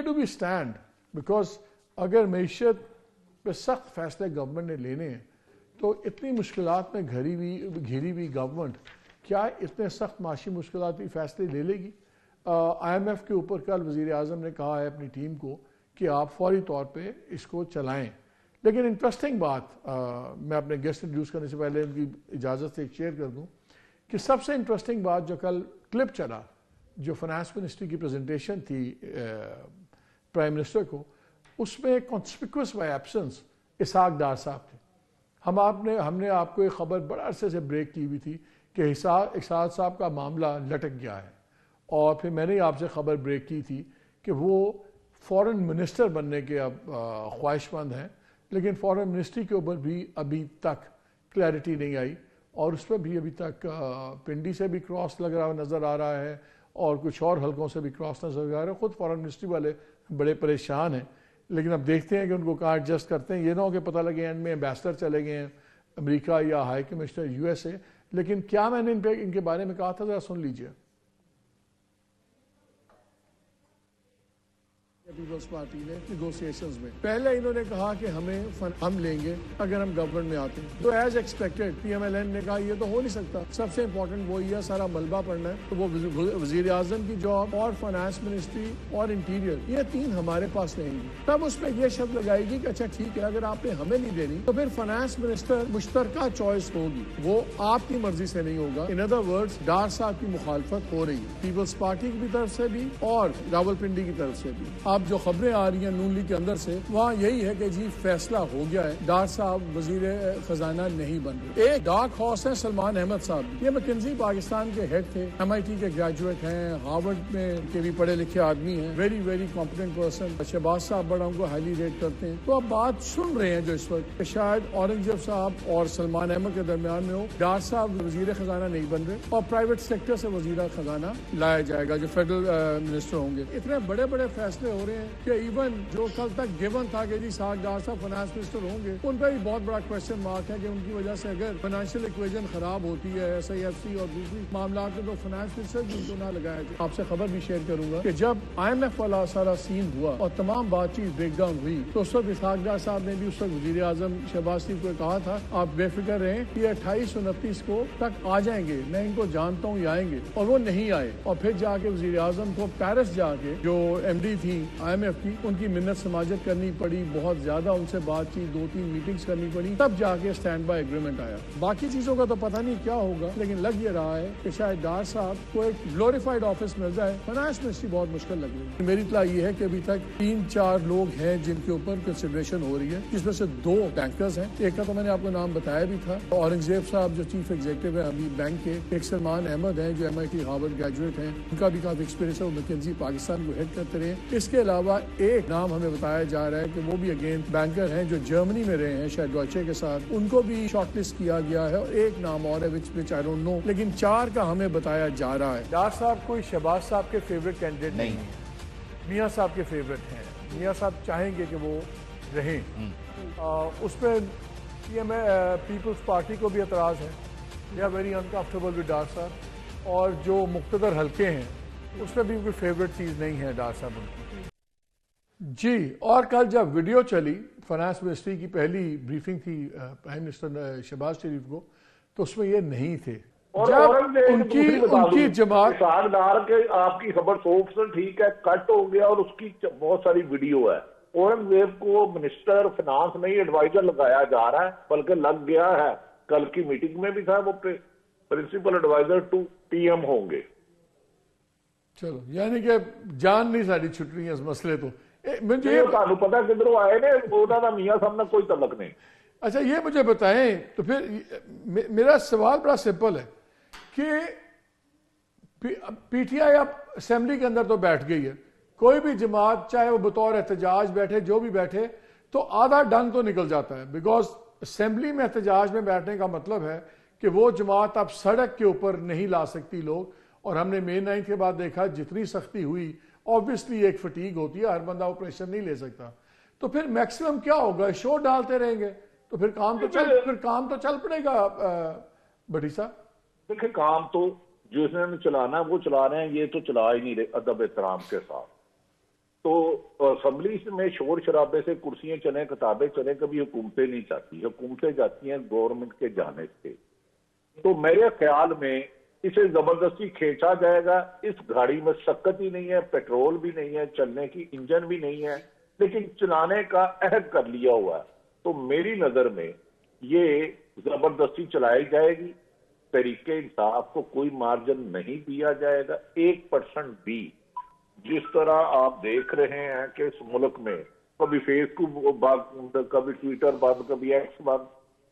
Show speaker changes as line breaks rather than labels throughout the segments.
Where do we stand? Because اگر معیشت پہ سخت فیصلے گورنمنٹ نے لینے ہیں تو اتنی مشکلات میں گھری ہوئی گورنمنٹ کیا اتنے سخت معاشی مشکلاتی فیصلے لے لے گی؟ آئی ایم ایف کے اوپر کل وزیر اعظم نے کہا ہے اپنی ٹیم کو کہ آپ فوری طور پہ اس کو چلائیں. لیکن انٹرسٹنگ بات میں اپنے گیسٹ انٹروڈیوس کرنے سے پہلے ان کی اجازت سے ایک شیئر کر دوں کہ سب سے انٹرسٹنگ بات جو کل کلپ چلا جو فائنانس منسٹری کی پریزنٹیشن تھی پرائم منسٹر کو، اس میں conspicuous by absence Ishaq Dar صاحب تھے. ہم نے آپ کو ایک خبر بڑا عرصے سے بریک کی ہوئی تھی کہ اسحاق صاحب کا معاملہ لٹک گیا ہے، اور پھر میں نے آپ سے خبر بریک کی تھی کہ وہ فورن منسٹر بننے کے اب خواہش مند ہیں، لیکن فورن منسٹری کے اوپر بھی ابھی تک کلیئرٹی نہیں آئی، اور اس پہ بھی ابھی تک پنڈی سے بھی کراس لگ رہا نظر آ رہا ہے اور کچھ اور حلقوں سے بھی کراس نظر آ رہا ہے. خود فورن منسٹری والے بڑے پریشان ہیں، لیکن اب دیکھتے ہیں کہ ان کو کہاں ایڈجسٹ کرتے ہیں. یہ نہ ہو کہ پتہ لگے اینڈ میں ایمبیسڈر چلے گئے ہیں امریکہ یا high commissioner U S A. لیکن کیا میں نے ان کے بارے میں کہا تھا ذرا سن لیجئے. پیپلز پارٹی نے نیگوسیشنز میں پہلے انہوں نے کہا کہ ہم لیں گے اگر ہم گورنمنٹ میں آتے ہیں، تو as expected P M L N نے کہا یہ تو ہو نہیں سکتا، سب سے امپورٹنٹ وہی ہے سارا ملبہ پڑھنا ہے. تو وہ وزیر اعظم کی جاب اور فائنانس منسٹری اور انٹیریئر یہ تین ہمارے پاس رہیں گی. تب اس میں یہ شرط لگائے گی کہ اچھا ٹھیک ہے اگر آپ نے ہمیں نہیں دینی تو پھر فائنانس منسٹر مشترکہ چوائس ہوگی، وہ آپ کی مرضی سے نہیں ہوگا. ان ادر ورڈز ڈار صاحب کی مخالفت ہو رہی ہے پیپلز پارٹی کی طرف سے بھی اور راولپنڈی کی طرف سے بھی. اب جو خبریں آ رہی ہیں نون لیگ کے اندر سے وہاں یہی ہے کہ جی فیصلہ ہو گیا ہے، ڈار صاحب وزیر خزانہ نہیں بن رہے. ایک ڈارک ہارس ہے سلمان احمد صاحب، یہ مکنزی پاکستان کے ہیڈ تھے، ایم آئی ٹی کے گریجویٹ ہیں، ہارورڈ میں کے بھی پڑھے لکھے آدمی ہیں، ویری کمپٹنٹ پرسن. شہباز صاحب بڑا ان کو ہائیلی ریٹ کرتے ہیں. تو اب بات سن رہے ہیں جو اس وقت کہ شاید اورنگزیب صاحب اور سلمان احمد کے درمیان میں ہو، ڈار صاحب وزیر خزانہ نہیں بن رہے اور پرائیویٹ سیکٹر سے وزیر خزانہ لایا جائے گا جو فیڈرل منسٹر ہوں گے. اتنے بڑے بڑے فیصلے ہو رہے ہیں کہ ایون جو کل تک گیون تھا کہ جی اسحاق ڈار صاحب فائنانس منسٹر ہوں گے، ان پہ بھی بہت بڑا کوشچن مارک ہے کہ ان کی وجہ سے اگر فائنینشیل ایکویژن خراب ہوتی ہے ایس آئی ایف سی اور دوسری معاملات میں تو فائنانس منسٹر بھی ان کو نہ لگایا جائے. آپ سے خبر بھی شیئر کروں گا کہ جب آئی ایم ایف والا سارا سین ہوا اور تمام بات چیت بریک ڈاؤن ہوئی تو اس وقت اسحاق ڈار صاحب نے بھی اس وقت وزیر اعظم شہباز شریف کو کہا تھا آپ بے فکر رہیں کہ 28-29 کو تک آ جائیں گے، میں ان کو جانتا ہوں یہ آئیں گے، اور وہ نہیں آئے. اور پھر جا کے وزیر اعظم کو پیرس جا کے جو ایم ڈی تھی آئی ایم ایف کی ان کی منت سماجت کرنی پڑی، بہت زیادہ ان سے بات چیت 2-3 میٹنگز کرنی پڑی، تب جا کے اسٹینڈ بائی ایگریمنٹ آیا. باقی چیزوں کا تو پتہ نہیں کیا ہوگا، لیکن لگ یہ رہا ہے کہ شاید ڈار صاحب کو ایک گلوریفائڈ آفس مل جائے. فائنانس منسٹری بہت مشکل لگ رہی ہے. میری اطلاع یہ ہے کہ ابھی تک 3-4 لوگ ہیں جن کے اوپر کنسیڈریشن ہو رہی ہے، جس میں سے 2 بینکرز ہیں. ایک کا تو میں نے آپ کو نام بتایا بھی تھا، اورنگزیب صاحب جو چیف ایگزیکٹو ہے ابھی بینک کے. ایک سلمان احمد ہیں جو M I T Harvard graduate ہیں، ان کا بھی کافی ایکسپیرینس ہے، وہ مکنزی پاکستان کو ہیڈ کرتے رہے. اس کے علاوہ ایک نام ہمیں بتایا جا رہا ہے کہ وہ بھی اگین بینکر ہیں جو جرمنی میں رہے ہیں شاید ڈوائچے کے ساتھ، ان کو بھی شارٹ لسٹ کیا گیا ہے. اور ایک نام اور ہے وچ آئی ڈونٹ نو، لیکن 4 کا ہمیں بتایا جا رہا ہے. ڈار صاحب کوئی شہباز صاحب کے فیوریٹ کینڈیڈیٹ نہیں ہے، میاں صاحب کے فیوریٹ ہیں. میاں صاحب چاہیں گے کہ وہ رہیں. اس پہ پیپلز پارٹی کو بھی اعتراض ہے، they are very uncomfortable with Dar صاحب، اور جو مقتدر حلقے ہیں اس میں بھی کوئی فیوریٹ چیز نہیں ہے ڈار صاحب ان کی. جی، اور کل جب ویڈیو چلی فائنانس منسٹری کی پہلی بریفنگ تھی پرائم منسٹر شہباز شریف کو، تو اس میں یہ نہیں تھے. جب ان کی جماعت
اسحاق ڈار کے آپ کی خبر 100% ٹھیک ہے، کٹ ہو گیا اور اس کی بہت ساری ویڈیو ہے. اورنگزیب کو منسٹر فائنانس نہیں ایڈوائزر لگایا جا رہا ہے، بلکہ لگ گیا ہے. کل کی میٹنگ میں بھی تھا وہ principal adviser to P M ہوں گے.
چلو یعنی کہ جان نہیں ساری چھٹ رہی ہے اس مسئلے تو
مجھے پتا کدھروں آئے نے انہوں نے میاں صاحب نے کوئی تعلق نہیں.
اچھا یہ مجھے بتائیں تو پھر میرا سوال بڑا سمپل ہے کہ پی ٹی آئی اب اسمبلی کے اندر تو بیٹھ گئی ہے، کوئی بھی جماعت چاہے وہ بطور احتجاج بیٹھے جو بھی بیٹھے تو آدھا ڈنگ تو نکل جاتا ہے. بیکاز اسمبلی میں احتجاج میں بیٹھنے کا مطلب ہے کہ وہ جماعت اب سڑک کے اوپر نہیں لا سکتی لوگ. اور ہم نے مئی 9 کے بعد دیکھا جتنی سختی ہوئی obviously ایک فٹیگ ہوتی ہے، ہر بندہ آپریشن نہیں لے سکتا. تو پھر میکسیمم کیا ہوگا، شو ڈالتے رہیں گے تو پھر کام تو چل پڑے گا. بڑی صاحب
دیکھیں کام تو جو اس نے چلانا ہے وہ چلا رہے ہیں، یہ تو چلا ہی نہیں رہے ادب احترام کے ساتھ. تو اسمبلی میں شور شرابے سے کرسیاں چلیں کتابیں چلیں کبھی حکومتیں نہیں چاہتی، حکومتیں جاتی ہیں گورنمنٹ کے جانے سے. تو میرے خیال میں اسے زبردستی کھینچا جائے گا. اس گاڑی میں شکت ہی نہیں ہے، پیٹرول بھی نہیں ہے، چلنے کی انجن بھی نہیں ہے، لیکن چلانے کا عہد کر لیا ہوا ہے. تو میری نظر میں یہ زبردستی چلائی جائے گی. تحریک انصاف کو کوئی مارجن نہیں دیا جائے گا 1% بھی. جس طرح آپ دیکھ رہے ہیں کہ اس ملک میں کبھی فیس بک بند، کبھی ٹویٹر بند، کبھی ایکس بند.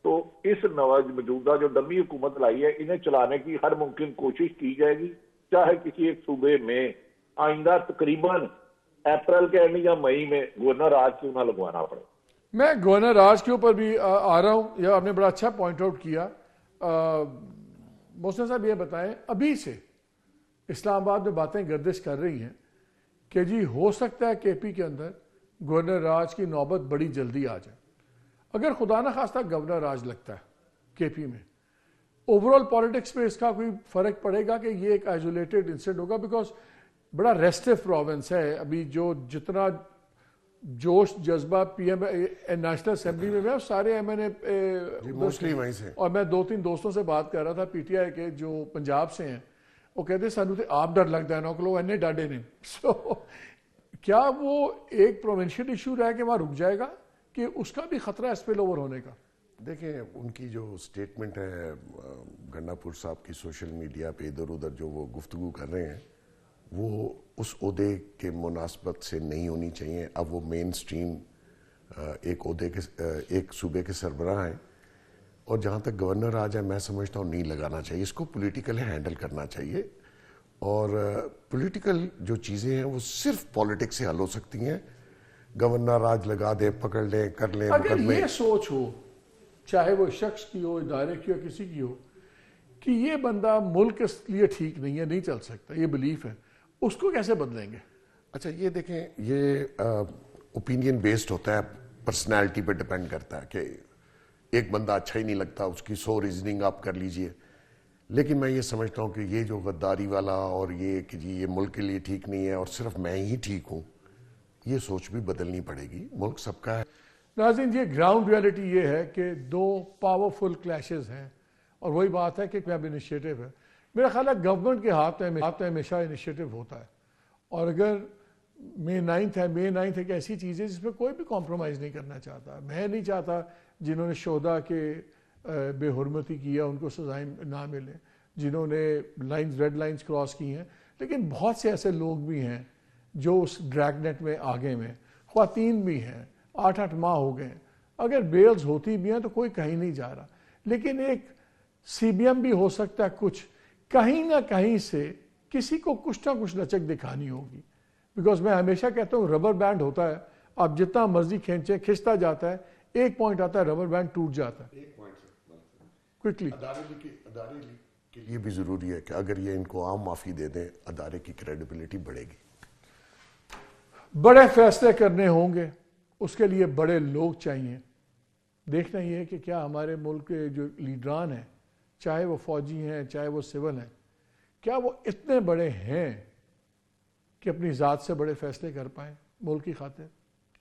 تو اس موجودہ جو ڈمی حکومت لائی ہے انہیں چلانے کی ہر ممکن کوشش کی جائے گی، چاہے کسی ایک صوبے میں آئندہ تقریباً اپریل کے اینڈ یا مئی میں گورنر راج کیوں نہ لگوانا پڑے.
میں گورنر راج کے اوپر بھی آ رہا ہوں. یہ آپ نے بڑا اچھا پوائنٹ آؤٹ کیا. محسن صاحب یہ بتائیں، ابھی سے اسلام آباد میں باتیں گردش کر رہی ہیں کہ جی ہو سکتا ہے کے پی کے اندر گورنر راج کی نوبت بڑی جلدی آ جائے. اگر خدا نہ خواستہ گورنر راج لگتا ہے کے پی میں، اوورال پالیٹکس میں اس کا کوئی فرق پڑے گا کہ یہ ایک آئزولیٹڈ انسیڈنٹ ہوگا؟ بیکاز بڑا ریسٹو پروونس ہے ابھی. جو جتنا جوش جذبہ پی ایم نیشنل اسمبلی میں سارے ایم این اے
موسٹلی وہیں سے.
اور میں 2-3 دوستوں سے بات کر رہا تھا پی ٹی آئی کے جو پنجاب سے ہیں، وہ کہتے ہیں سانو تے آپ ڈر لگتا ہے نا کہ لوگ اینے ڈاڈے نے. سو کیا وہ ایک پروونشل ایشو رہ کے وہاں رک جائے گا کہ اس کا بھی خطرہ ہے اسپل اوور ہونے کا؟
دیکھیں ان کی جو سٹیٹمنٹ ہے گنڈا پور صاحب کی سوشل میڈیا پہ ادھر ادھر جو وہ گفتگو کر رہے ہیں وہ اس عہدے کے مناسبت سے نہیں ہونی چاہیے. اب وہ مین سٹریم ایک عہدے کے ایک صوبے کے سربراہ ہیں، اور جہاں تک گورنر راج ہے میں سمجھتا ہوں نہیں لگانا چاہیے. اس کو پولیٹیکلی ہینڈل کرنا چاہیے، اور پولیٹیکل جو چیزیں ہیں وہ صرف پالیٹکس سے حل ہو سکتی ہیں. گورنر راج لگا دیں، پکڑ لیں، کر لیں.
اگر یہ سوچ ہو، چاہے وہ شخص کی ہو، ادارے کی ہو، کسی کی ہو، کہ یہ بندہ ملک کے لیے ٹھیک نہیں ہے، نہیں چل سکتا، یہ بلیف ہے، اس کو کیسے بدلیں گے؟
اچھا یہ دیکھیں، یہ اوپینین بیسڈ ہوتا ہے، پرسنالٹی پہ ڈپینڈ کرتا ہے کہ ایک بندہ اچھا ہی نہیں لگتا، اس کی 100 ریزننگ آپ کر لیجئے. لیکن میں یہ سمجھتا ہوں کہ یہ جو غداری والا اور یہ کہ جی یہ ملک کے لیے ٹھیک نہیں ہے اور صرف میں ہی ٹھیک ہوں، یہ سوچ بھی بدلنی پڑے گی. ملک سب کا ہے.
ناظرین، یہ گراؤنڈ ریالٹی یہ ہے کہ 2 پاورفل کلیشز ہیں، اور وہی بات ہے کہ ویب انیشیٹو ہے. میرا خیال ہے گورنمنٹ کے ہاتھ میں ہمیشہ انیشیٹو ہوتا ہے، اور اگر مئی 9 ہے، مئی 9 ایک ایسی چیز ہے جس میں کوئی بھی کمپرومائز نہیں کرنا چاہتا. میں نہیں چاہتا جنہوں نے شہداء کے بے حرمتی کیا ان کو سزائیں نہ ملیں، جنہوں نے ریڈ لائنز کراس کی ہیں. لیکن بہت سے ایسے لوگ بھی ہیں جو اس ڈریگ نیٹ میں آگے میں، خواتین بھی ہیں، 8 ماہ ہو گئے. اگر بیلز ہوتی بھی ہیں تو کوئی کہیں نہیں جا رہا. لیکن ایک سی بی ایم بھی ہو سکتا ہے، کچھ کہیں نہ کہیں سے کسی کو کچھ نہ کچھ لچک دکھانی ہوگی. بیکاز میں ہمیشہ کہتا ہوں ربر بینڈ ہوتا ہے، آپ جتنا مرضی کھینچیں کھنچتا جاتا ہے، ایک پوائنٹ آتا ہے ربر بینڈ ٹوٹ جاتا ہے کوئکلی.
ادارے کے لیے بھی ضروری ہے کہ اگر یہ ان کو عام معافی دے دیں، ادارے کی کریڈیبلٹی بڑھے گی.
بڑے فیصلے کرنے ہوں گے، اس کے لیے بڑے لوگ چاہیے. دیکھنا یہ ہے کہ کیا ہمارے ملک کے جو لیڈران ہیں، چاہے وہ فوجی ہیں چاہے وہ سول ہیں، کیا وہ اتنے بڑے ہیں کہ اپنی ذات سے بڑے فیصلے کر پائیں ملک کی خاطر؟